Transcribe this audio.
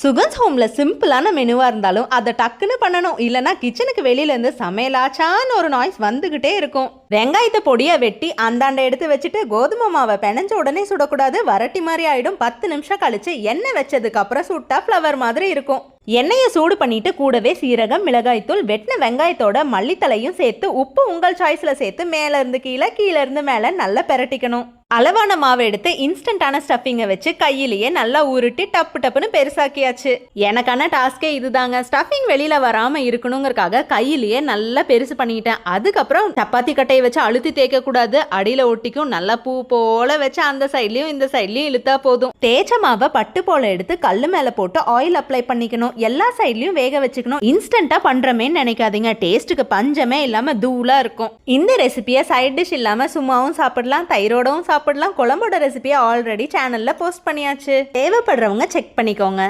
சுகன்ஸ் ஹோம்ல சிம்பிளான மெனுவா இருந்தாலும் அதை டக்குன்னு பண்ணணும். இல்லைன்னா கிச்சனுக்கு வெளியில இருந்து சமையலாச்சான்னு ஒரு நாய்ஸ் வந்துகிட்டே இருக்கும். வெங்காயத்தை பொடியா வெட்டி அந்தாண்ட எடுத்து வச்சுட்டு கோதுமை மாவை பிணைஞ்ச உடனே சுடக்கூடாது, வரட்டி மாதிரி ஆயிடும். 10 நிமிஷம் கழிச்சு எண்ணெய் வச்சதுக்கு அப்புறம் சுட்டா ஃப்ளவர் மாதிரி இருக்கும். எண்ணெயை சூடு பண்ணிட்டு கூடவே சீரகம், மிளகாய்த்தூள், வெட்டின வெங்காயத்தோட மல்லித்தலையும் சேர்த்து உப்பு உங்கள் சாய்ஸ்ல சேர்த்து மேல இருந்து கீழே, கீழே இருந்து மேல நல்லா பெரட்டிக்கணும். அளவான மாவை எடுத்து இன்ஸ்டன்டான ஸ்டஃபிங்கை வச்சு கையிலேயே நல்லா உருட்டி டப்பு டப்புன்னு பெருசாக்கியாச்சு. எனக்கான டாஸ்கே இதுதாங்க. ஸ்டஃபிங் வெளியில வராம இருக்கணுங்கிறக்காக கையிலேயே நல்லா பெருசு பண்ணிட்டேன். அதுக்கப்புறம் சப்பாத்தி கட்டையை வச்சு அழுத்தி தேய்க்க கூடாது, அடியில ஒட்டிக்கும். நல்லா பூ போல வச்சு அந்த சைட்லயும் இந்த சைட்லயும் இழுத்தா போதும். தேய்ச்ச மாவை பட்டு போல எடுத்து கல்லு மேல போட்டு ஆயில் அப்ளை பண்ணிக்கணும். எல்லா சைட்லயும் வேக வச்சுக்கணும். இன்ஸ்டன்டா பண்றமேன்னு நினைக்காதீங்க, டேஸ்ட்டுக்கு பஞ்சமே இல்லாம தூளா இருக்கும். இந்த ரெசிபியை சைட் டிஷ் இல்லாம சும்மாவும் சாப்பிடலாம், தயிரோடவும் சாப்பிடலாம். குழம்போட ரெசிபியை ஆல்ரெடி சேனல்ல போஸ்ட் பண்ணியாச்சு, தேவைப்படுறவங்க செக் பண்ணிக்கோங்க.